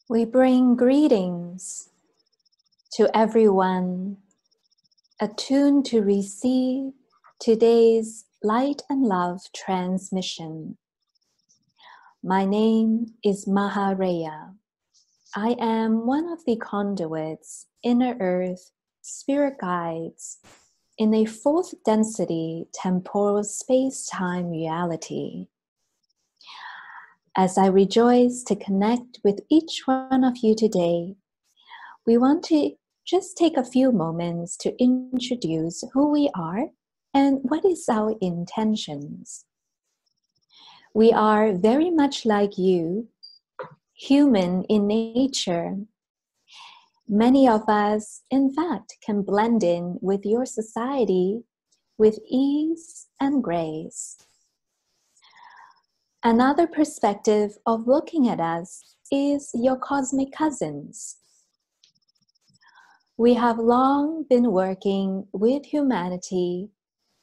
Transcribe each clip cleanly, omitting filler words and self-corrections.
We bring greetings to everyone attuned to receive today's light and love transmission. My name is Maharaya. I am one of the conduits, inner earth, spirit guides in a fourth density temporal space-time reality. As I rejoice to connect with each one of you today, we want to just take a few moments to introduce who we are and what is our intentions. We are very much like you, human in nature. Many of us, in fact, can blend in with your society with ease and grace. Another perspective of looking at us is your cosmic cousins. We have long been working with humanity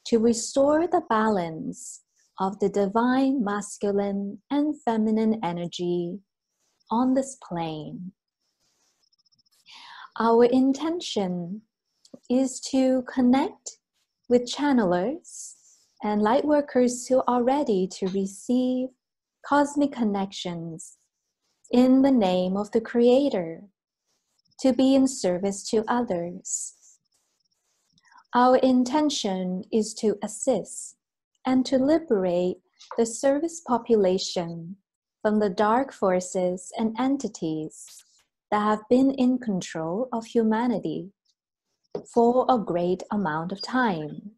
to restore the balance of the divine masculine and feminine energy on this plane. Our intention is to connect with channelers and light workers who are ready to receive cosmic connections in the name of the Creator, to be in service to others. Our intention is to assist and to liberate the service population from the dark forces and entities that have been in control of humanity for a great amount of time.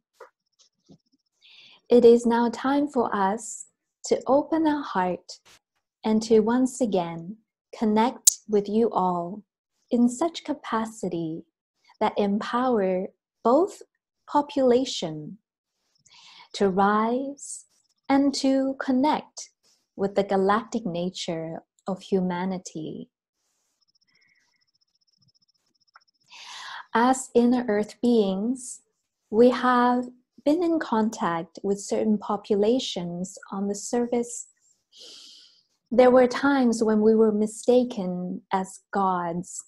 It is now time for us to open our heart and to once again connect with you all in such capacity that empower both population to rise and to connect with the galactic nature of humanity. As inner earth beings, we have been in contact with certain populations on the surface. There were times when we were mistaken as gods.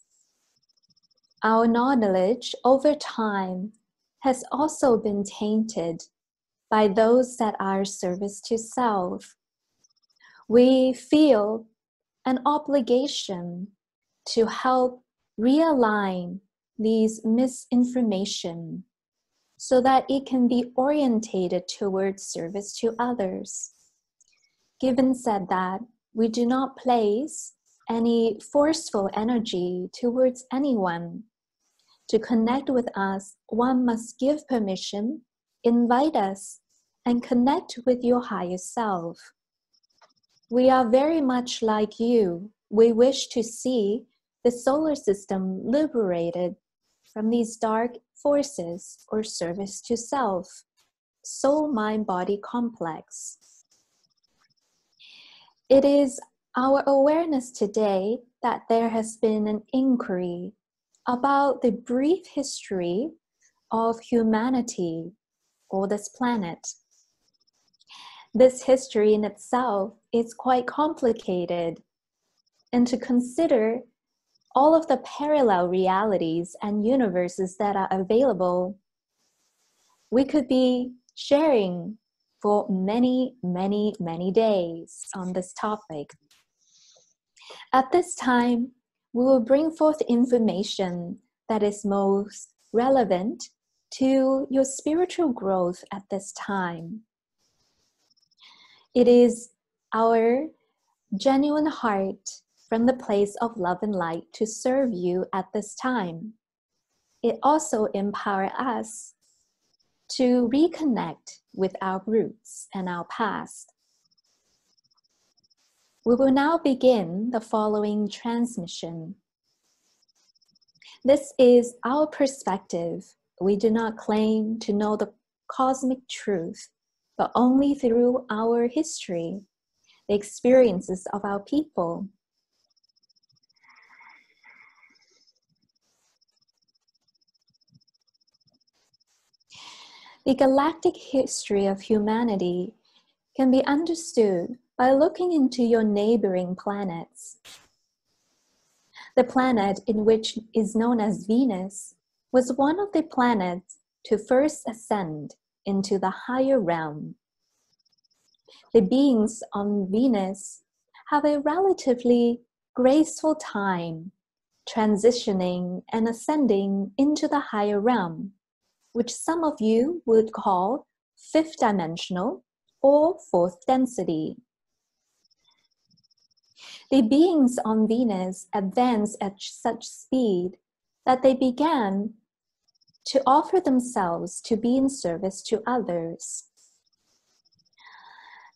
Our knowledge over time has also been tainted by those that are service to self. We feel an obligation to help realign these misinformation so that it can be orientated towards service to others. Given said that, we do not place any forceful energy towards anyone. To connect with us, one must give permission, invite us, and connect with your higher self. We are very much like you. We wish to see the solar system liberated from these dark forces or service to self, soul-mind-body complex. It is our awareness today that there has been an inquiry about the brief history of humanity or this planet. This history in itself is quite complicated, and to consider all of the parallel realities and universes that are available, we could be sharing for many, many, many days on this topic. At this time, we will bring forth information that is most relevant to your spiritual growth at this time. It is our genuine heart from the place of love and light to serve you at this time. It also empowers us to reconnect with our roots and our past. We will now begin the following transmission. This is our perspective. We do not claim to know the cosmic truth, but only through our history, the experiences of our people. The galactic history of humanity can be understood by looking into your neighboring planets. The planet in which is known as Venus was one of the planets to first ascend into the higher realm. The beings on Venus have a relatively graceful time transitioning and ascending into the higher realm, which some of you would call fifth dimensional or fourth density. The beings on Venus advanced at such speed that they began to offer themselves to be in service to others.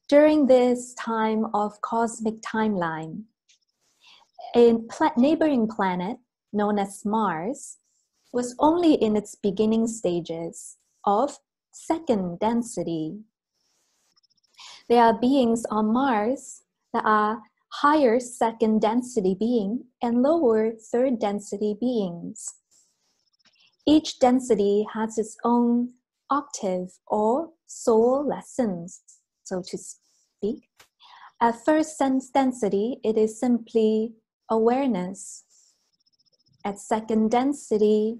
During this time of cosmic timeline, a neighboring planet known as Mars was only in its beginning stages of second density. There are beings on Mars that are higher second density being and lower third density beings. Each density has its own octave or soul lessons, so to speak. At first sense density, it is simply awareness. At second density,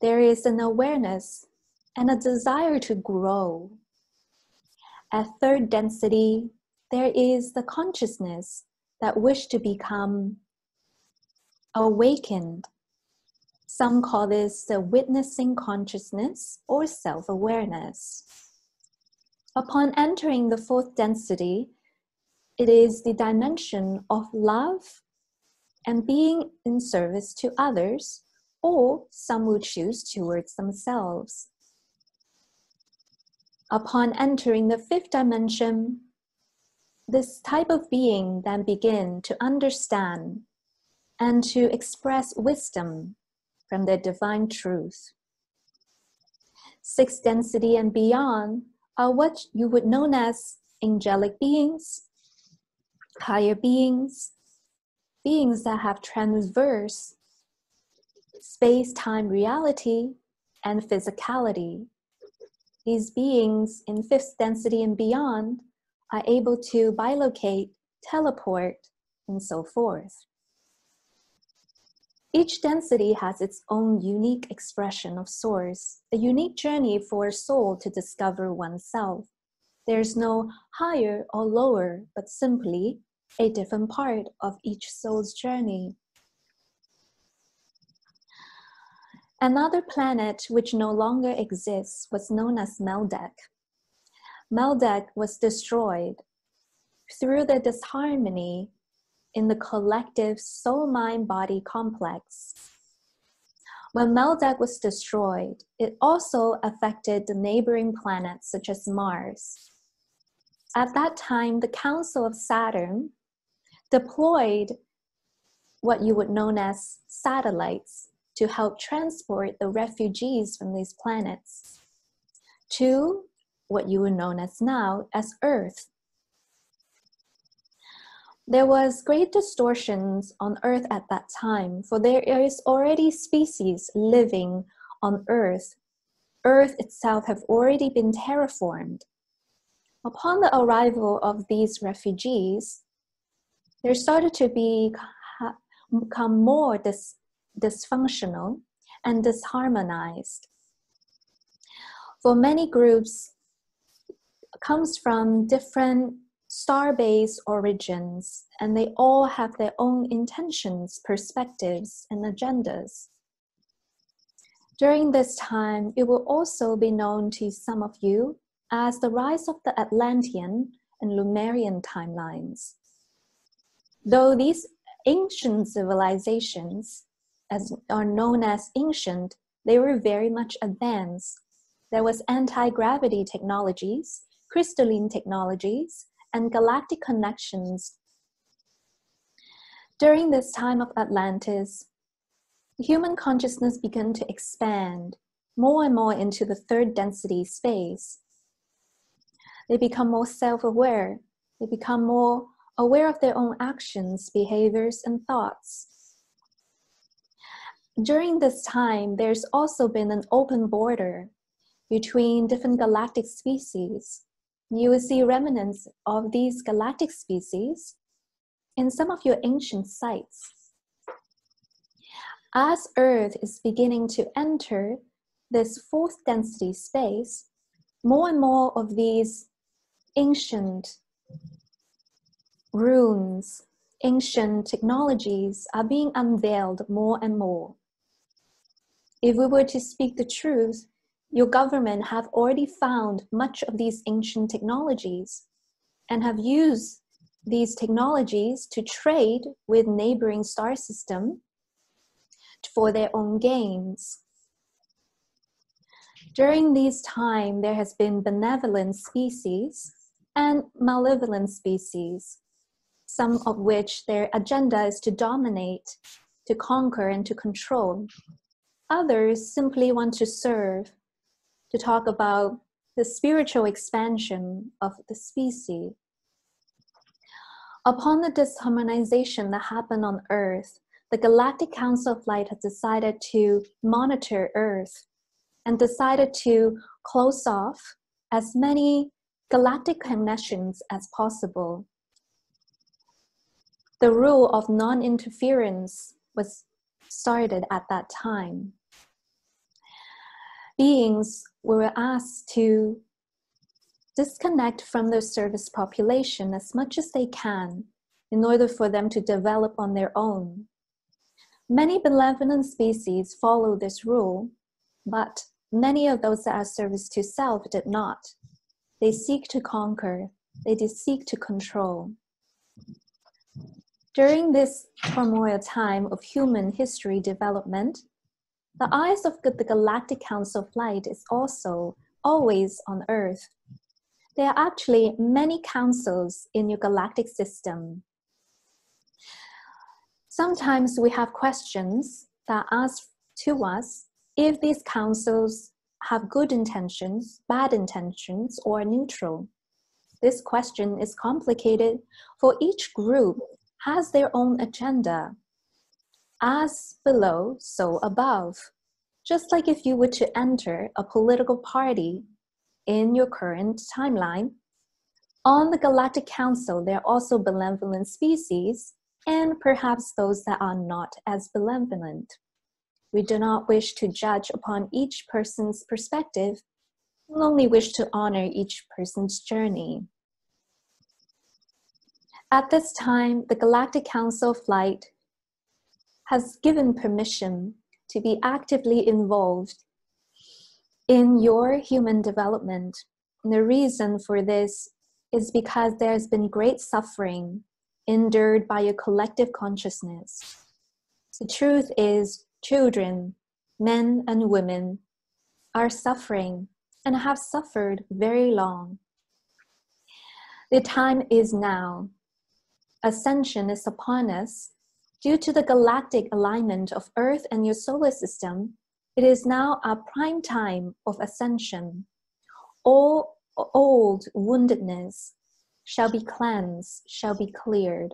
there is an awareness and a desire to grow. At third density, there is the consciousness that wish to become awakened. Some call this the witnessing consciousness or self-awareness. Upon entering the fourth density, it is the dimension of love and being in service to others, or some would choose towards themselves. Upon entering the fifth dimension, this type of being then begin to understand and to express wisdom from their divine truth. Sixth density and beyond are what you would know as angelic beings, higher beings, beings that have transverse space-time reality and physicality. These beings in fifth density and beyond are able to bilocate, teleport, and so forth. Each density has its own unique expression of source, a unique journey for a soul to discover oneself. There's no higher or lower, but simply a different part of each soul's journey. Another planet which no longer exists was known as Meldek. Meldek was destroyed through the disharmony in the collective soul-mind-body complex. When Meldek was destroyed, it also affected the neighboring planets such as Mars. At that time, the Council of Saturn deployed what you would know as satellites to help transport the refugees from these planets to what you would know as now as Earth. There was great distortions on Earth at that time, for there is already species living on Earth. Earth itself have already been terraformed. Upon the arrival of these refugees, there started to become more dysfunctional and disharmonized. For many groups, comes from different star-based origins, and they all have their own intentions, perspectives, and agendas. During this time, it will also be known to some of you as the rise of the Atlantean and Lemurian timelines. Though these ancient civilizations are known as ancient, they were very much advanced. There was anti-gravity technologies, crystalline technologies, and galactic connections. During this time of Atlantis, human consciousness began to expand more and more into the third density space. They become more self-aware. They become more aware of their own actions, behaviors, and thoughts. During this time, there's also been an open border between different galactic species. You will see remnants of these galactic species in some of your ancient sites. As Earth is beginning to enter this fourth density space, more and more of these ancient runes, ancient technologies are being unveiled more and more. If we were to speak the truth, your government have already found much of these ancient technologies and have used these technologies to trade with neighboring star system for their own gains. During this time, there has been benevolent species and malevolent species, some of which their agenda is to dominate, to conquer, and to control. Others simply want to serve, to talk about the spiritual expansion of the species. Upon the disharmonization that happened on Earth, the Galactic Council of Light has decided to monitor Earth and decided to close off as many galactic connections as possible. The rule of non-interference was started at that time. Beings were asked to disconnect from their service population as much as they can in order for them to develop on their own. Many benevolent species follow this rule, but many of those that are service to self did not. They seek to conquer, they seek to control. During this turmoil time of human history development, the eyes of the Galactic Council of Light is also always on Earth. There are actually many councils in your galactic system. Sometimes we have questions that ask to us if these councils have good intentions, bad intentions, or neutral. This question is complicated, for each group has their own agenda. As below, so above. Just like if you were to enter a political party in your current timeline, on the Galactic Council, there are also benevolent species and perhaps those that are not as benevolent. We do not wish to judge upon each person's perspective, we only wish to honor each person's journey. At this time, the Galactic Council of Light has given permission to be actively involved in your human development. And the reason for this is because there has been great suffering endured by your collective consciousness. The truth is, children, men and women, are suffering and have suffered very long. The time is now. Ascension is upon us. Due to the galactic alignment of Earth and your solar system, it is now our prime time of ascension. All old woundedness shall be cleansed, shall be cleared.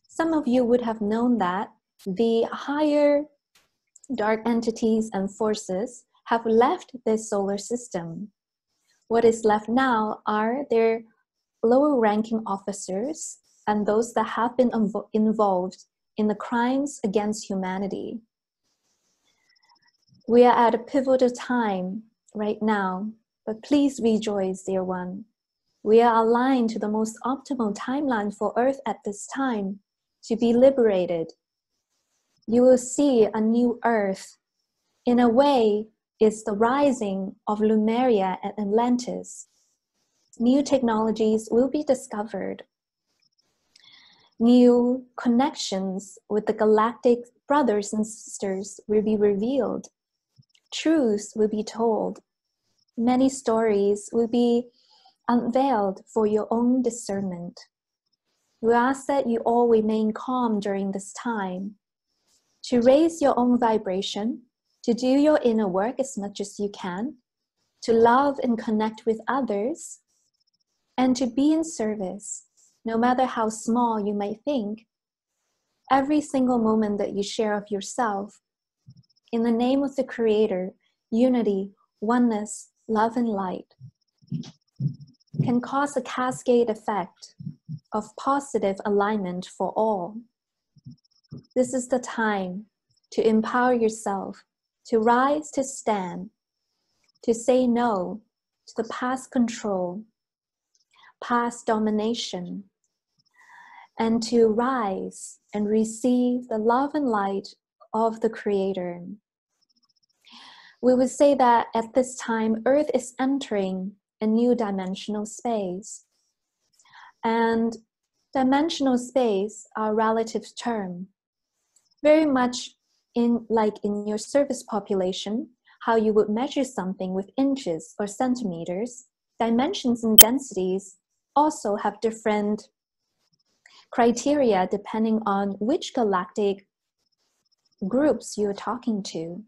Some of you would have known that the higher dark entities and forces have left this solar system. What is left now are their lower ranking officers and those that have been involved in the crimes against humanity. We are at a pivotal time right now, but please rejoice, dear one. We are aligned to the most optimal timeline for Earth at this time to be liberated. You will see a new Earth. In a way, it's the rising of Lemuria and Atlantis. New technologies will be discovered. New connections with the galactic brothers and sisters will be revealed. Truths will be told. Many stories will be unveiled for your own discernment. We ask that you all remain calm during this time, to raise your own vibration, to do your inner work as much as you can, to love and connect with others, and to be in service, no matter how small you might think. Every single moment that you share of yourself, in the name of the Creator, unity, oneness, love, and light, can cause a cascade effect of positive alignment for all. This is the time to empower yourself, to rise, to stand, to say no to the past control, past domination, and to rise and receive the love and light of the Creator. We would say that at this time, Earth is entering a new dimensional space. And dimensional space are a relative term. Very much like in your service population, how you would measure something with inches or centimeters, dimensions and densities also have different criteria depending on which galactic groups you're talking to.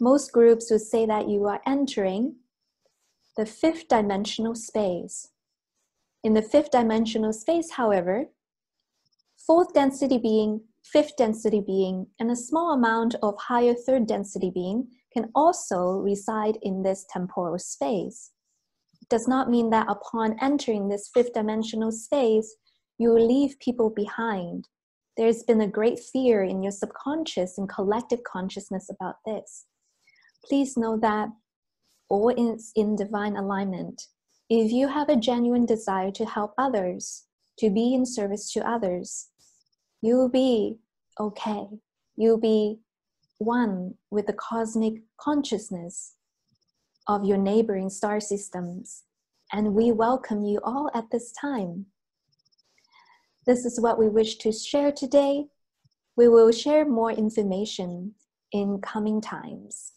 Most groups would say that you are entering the fifth dimensional space. In the fifth dimensional space, however, fourth density being, fifth density being, and a small amount of higher third density being can also reside in this temporal space. It does not mean that upon entering this fifth dimensional space, you will leave people behind. There's been a great fear in your subconscious and collective consciousness about this. Please know that all is in divine alignment. If you have a genuine desire to help others, to be in service to others, you'll be okay. You'll be one with the cosmic consciousness of your neighboring star systems. And we welcome you all at this time. This is what we wish to share today. We will share more information in coming times.